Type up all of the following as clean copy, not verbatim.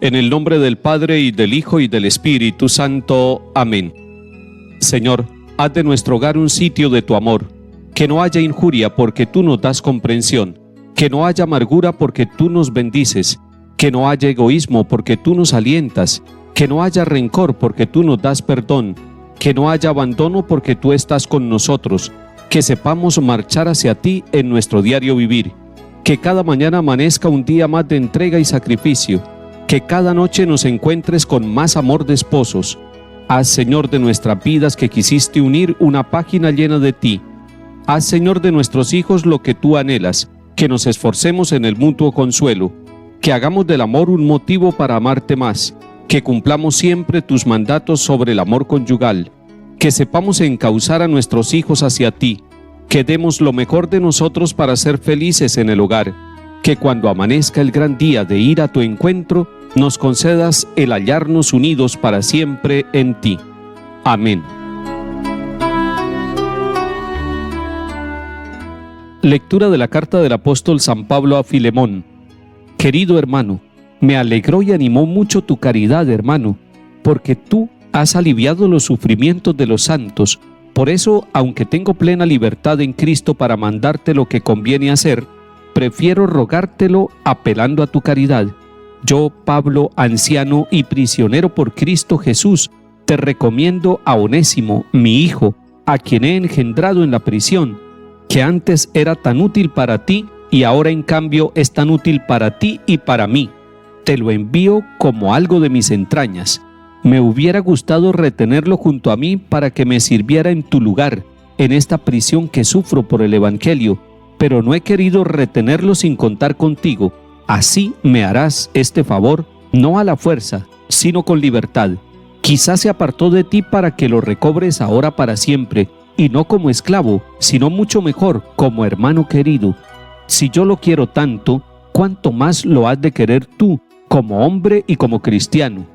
En el nombre del Padre, y del Hijo, y del Espíritu Santo. Amén. Señor, haz de nuestro hogar un sitio de tu amor. Que no haya injuria, porque tú nos das comprensión. Que no haya amargura, porque tú nos bendices. Que no haya egoísmo, porque tú nos alientas. Que no haya rencor, porque tú nos das perdón. Que no haya abandono, porque tú estás con nosotros. Que sepamos marchar hacia ti en nuestro diario vivir. Que cada mañana amanezca un día más de entrega y sacrificio. Que cada noche nos encuentres con más amor de esposos. Haz, Señor, de nuestras vidas que quisiste unir una página llena de ti. Haz, Señor, de nuestros hijos lo que tú anhelas, que nos esforcemos en el mutuo consuelo, que hagamos del amor un motivo para amarte más, que cumplamos siempre tus mandatos sobre el amor conyugal, que sepamos encauzar a nuestros hijos hacia ti, que demos lo mejor de nosotros para ser felices en el hogar, que cuando amanezca el gran día de ir a tu encuentro, nos concedas el hallarnos unidos para siempre en ti. Amén. Lectura de la carta del apóstol San Pablo a Filemón. Querido hermano, me alegró y animó mucho tu caridad, hermano, porque tú has aliviado los sufrimientos de los santos. Por eso, aunque tengo plena libertad en Cristo para mandarte lo que conviene hacer, prefiero rogártelo apelando a tu caridad. Yo, Pablo, anciano y prisionero por Cristo Jesús, te recomiendo a Onésimo, mi hijo, a quien he engendrado en la prisión, que antes era tan útil para ti y ahora en cambio es tan útil para ti y para mí. Te lo envío como algo de mis entrañas. Me hubiera gustado retenerlo junto a mí para que me sirviera en tu lugar, en esta prisión que sufro por el Evangelio, pero no he querido retenerlo sin contar contigo. Así me harás este favor, no a la fuerza, sino con libertad. Quizás se apartó de ti para que lo recobres ahora para siempre, y no como esclavo, sino mucho mejor, como hermano querido. Si yo lo quiero tanto, ¿cuánto más lo has de querer tú, como hombre y como cristiano?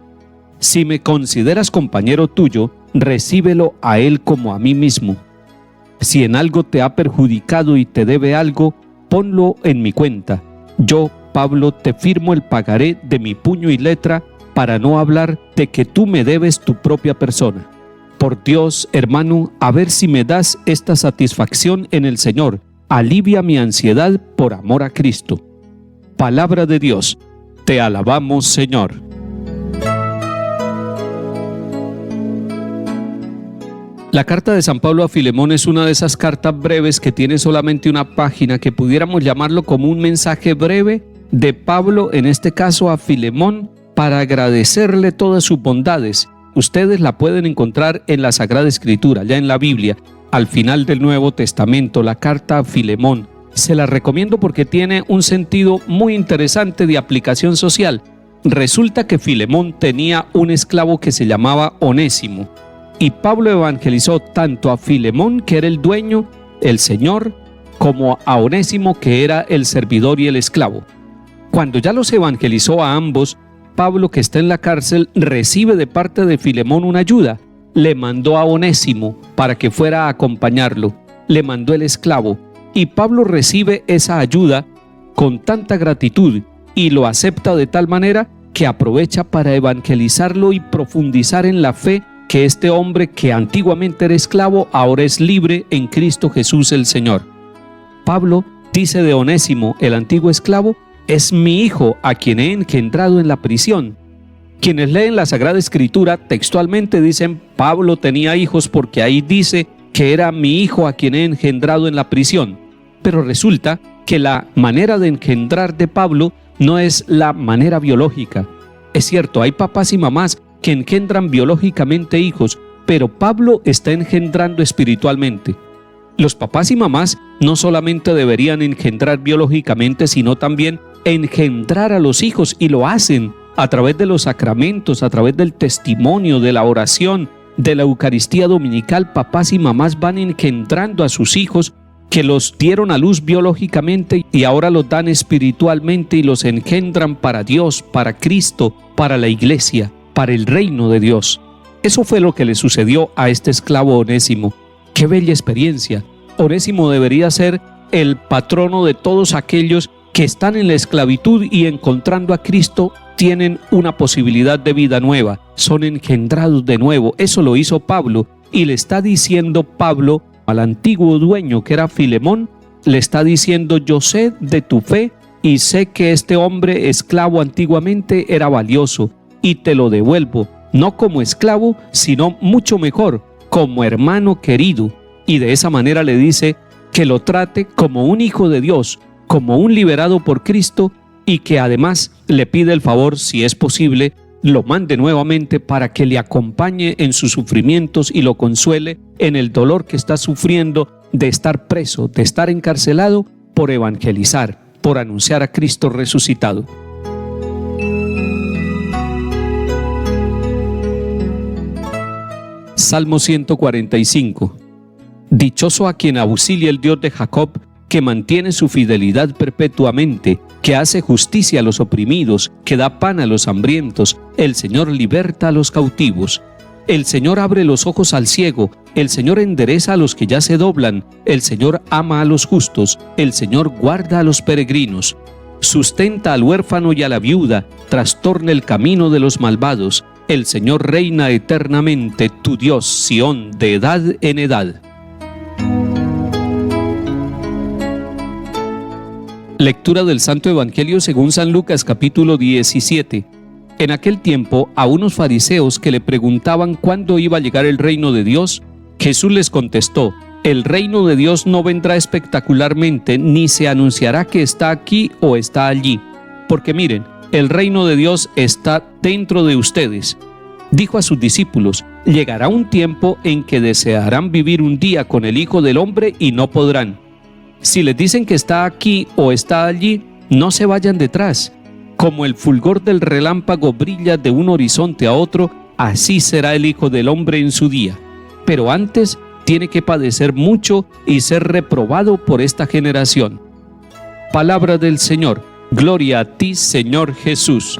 Si me consideras compañero tuyo, recíbelo a él como a mí mismo. Si en algo te ha perjudicado y te debe algo, ponlo en mi cuenta. Yo, Pablo, te firmo el pagaré de mi puño y letra, para no hablar de que tú me debes tu propia persona. Por Dios, hermano, a ver si me das esta satisfacción en el Señor. Alivia mi ansiedad por amor a Cristo. Palabra de Dios. Te alabamos, Señor. La carta de San Pablo a Filemón es una de esas cartas breves que tiene solamente una página, que pudiéramos llamarlo como un mensaje breve de Pablo, en este caso a Filemón, para agradecerle todas sus bondades. Ustedes la pueden encontrar en la Sagrada Escritura, ya en la Biblia, al final del Nuevo Testamento, la carta a Filemón. Se la recomiendo porque tiene un sentido muy interesante de aplicación social. Resulta que Filemón tenía un esclavo que se llamaba Onésimo, y Pablo evangelizó tanto a Filemón, que era el dueño, el señor, como a Onésimo, que era el servidor y el esclavo. Cuando ya los evangelizó a ambos, Pablo, que está en la cárcel, recibe de parte de Filemón una ayuda. Le mandó a Onésimo para que fuera a acompañarlo. Le mandó el esclavo. Y Pablo recibe esa ayuda con tanta gratitud y lo acepta de tal manera que aprovecha para evangelizarlo y profundizar en la fe que este hombre, que antiguamente era esclavo, ahora es libre en Cristo Jesús el Señor. Pablo dice de Onésimo, el antiguo esclavo: es mi hijo a quien he engendrado en la prisión. Quienes leen la Sagrada Escritura textualmente dicen Pablo tenía hijos, porque ahí dice que era mi hijo a quien he engendrado en la prisión. Pero resulta que la manera de engendrar de Pablo no es la manera biológica. Es cierto, hay papás y mamás que engendran biológicamente hijos, pero Pablo está engendrando espiritualmente. Los papás y mamás no solamente deberían engendrar biológicamente, sino también engendrar a los hijos, y lo hacen a través de los sacramentos, a través del testimonio, de la oración, de la Eucaristía dominical. Papás y mamás van engendrando a sus hijos que los dieron a luz biológicamente y ahora los dan espiritualmente y los engendran para Dios, para Cristo, para la iglesia, para el reino de Dios. Eso fue lo que le sucedió a este esclavo Onésimo. ¡Qué bella experiencia! Onésimo debería ser el patrono de todos aquellos que están en la esclavitud y encontrando a Cristo tienen una posibilidad de vida nueva, son engendrados de nuevo. Eso lo hizo Pablo, y le está diciendo Pablo al antiguo dueño, que era Filemón, le está diciendo: yo sé de tu fe y sé que este hombre esclavo antiguamente era valioso, y te lo devuelvo, no como esclavo, sino mucho mejor, como hermano querido. Y de esa manera le dice que lo trate como un hijo de Dios, como un liberado por Cristo, y que además le pide el favor, si es posible, lo mande nuevamente para que le acompañe en sus sufrimientos y lo consuele en el dolor que está sufriendo de estar preso, de estar encarcelado, por evangelizar, por anunciar a Cristo resucitado. Salmo 145. Dichoso a quien auxilia el Dios de Jacob, que mantiene su fidelidad perpetuamente, que hace justicia a los oprimidos, que da pan a los hambrientos. El Señor liberta a los cautivos. El Señor abre los ojos al ciego, el Señor endereza a los que ya se doblan, el Señor ama a los justos, el Señor guarda a los peregrinos. Sustenta al huérfano y a la viuda, trastorna el camino de los malvados. El Señor reina eternamente, tu Dios, Sión, de edad en edad. Lectura del Santo Evangelio según San Lucas, capítulo 17. En aquel tiempo, a unos fariseos que le preguntaban cuándo iba a llegar el reino de Dios, Jesús les contestó: el reino de Dios no vendrá espectacularmente, ni se anunciará que está aquí o está allí. Porque miren, el reino de Dios está dentro de ustedes. Dijo a sus discípulos: llegará un tiempo en que desearán vivir un día con el Hijo del Hombre y no podrán. Si les dicen que está aquí o está allí, no se vayan detrás. Como el fulgor del relámpago brilla de un horizonte a otro, así será el Hijo del Hombre en su día. Pero antes tiene que padecer mucho y ser reprobado por esta generación. Palabra del Señor. Gloria a ti, Señor Jesús.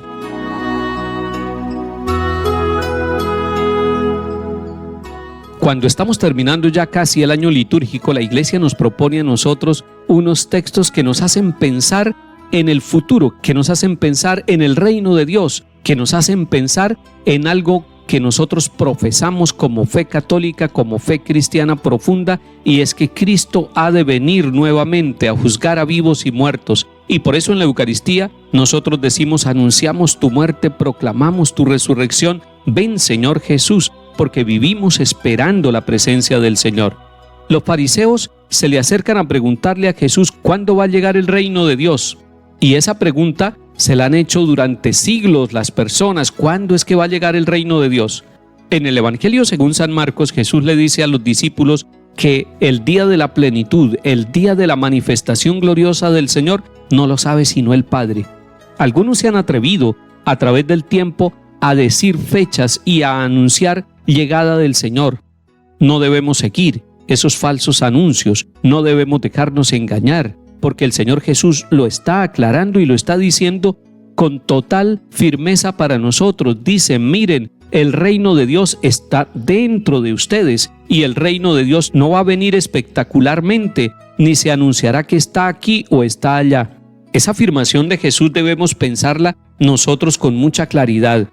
Cuando estamos terminando ya casi el año litúrgico, la Iglesia nos propone a nosotros unos textos que nos hacen pensar en el futuro, que nos hacen pensar en el reino de Dios, que nos hacen pensar en algo que nosotros profesamos como fe católica, como fe cristiana profunda, y es que Cristo ha de venir nuevamente a juzgar a vivos y muertos. Y por eso en la Eucaristía nosotros decimos: anunciamos tu muerte, proclamamos tu resurrección. Ven, Señor Jesús, porque vivimos esperando la presencia del Señor. Los fariseos se le acercan a preguntarle a Jesús cuándo va a llegar el reino de Dios. Y esa pregunta se la han hecho durante siglos las personas: ¿cuándo es que va a llegar el reino de Dios? En el Evangelio según San Marcos, Jesús le dice a los discípulos que el día de la plenitud, el día de la manifestación gloriosa del Señor, no lo sabe sino el Padre. Algunos se han atrevido a través del tiempo a decir fechas y a anunciar llegada del Señor. No debemos seguir esos falsos anuncios, no debemos dejarnos engañar, porque el Señor Jesús lo está aclarando y lo está diciendo con total firmeza para nosotros. Dice: miren, el reino de Dios está dentro de ustedes, y el reino de Dios no va a venir espectacularmente, ni se anunciará que está aquí o está allá. Esa afirmación de Jesús debemos pensarla nosotros con mucha claridad.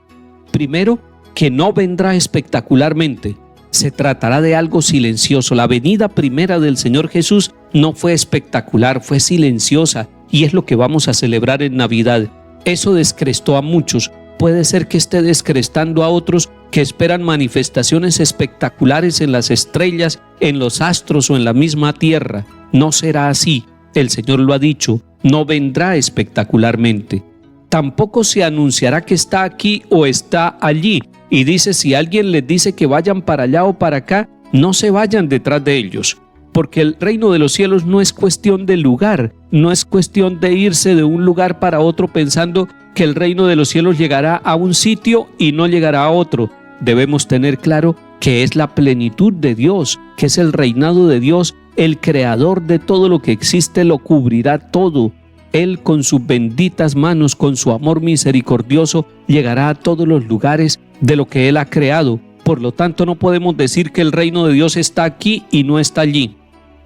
Primero, que no vendrá espectacularmente. Se tratará de algo silencioso. La venida primera del Señor Jesús no fue espectacular, fue silenciosa, y es lo que vamos a celebrar en Navidad. Eso descrestó a muchos. Puede ser que esté descrestando a otros que esperan manifestaciones espectaculares en las estrellas, en los astros o en la misma tierra. No será así. El Señor lo ha dicho, no vendrá espectacularmente. Tampoco se anunciará que está aquí o está allí. Y dice: si alguien les dice que vayan para allá o para acá, no se vayan detrás de ellos. Porque el reino de los cielos no es cuestión de lugar, no es cuestión de irse de un lugar para otro pensando que el reino de los cielos llegará a un sitio y no llegará a otro. Debemos tener claro que es la plenitud de Dios, que es el reinado de Dios. El creador de todo lo que existe lo cubrirá todo. Él, con sus benditas manos, con su amor misericordioso, llegará a todos los lugares de lo que Él ha creado. Por lo tanto, no podemos decir que el reino de Dios está aquí y no está allí.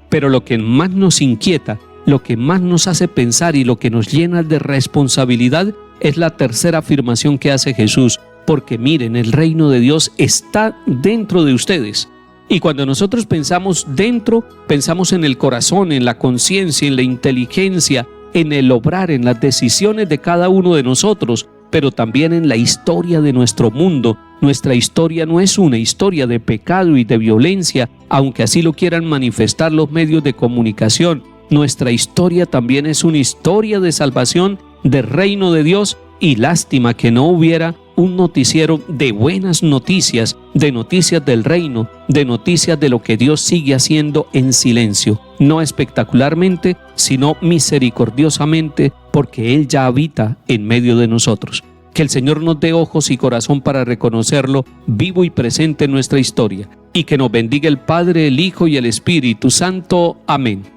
Pero lo que más nos inquieta lo que más nos hace pensar y lo que nos llena de responsabilidad es la tercera afirmación que hace Jesús, porque miren, el reino de Dios está dentro de ustedes. Y cuando nosotros pensamos dentro, pensamos en el corazón, en la conciencia, en la inteligencia, en el obrar, en las decisiones de cada uno de nosotros, pero también en la historia de nuestro mundo. Nuestra historia no es una historia de pecado y de violencia, aunque así lo quieran manifestar los medios de comunicación. Nuestra historia también es una historia de salvación, de reino de Dios, y lástima que no hubiera un noticiero de buenas noticias, de noticias del reino, de noticias de lo que Dios sigue haciendo en silencio, no espectacularmente, sino misericordiosamente, porque Él ya habita en medio de nosotros. Que el Señor nos dé ojos y corazón para reconocerlo vivo y presente en nuestra historia, y que nos bendiga el Padre, el Hijo y el Espíritu Santo. Amén.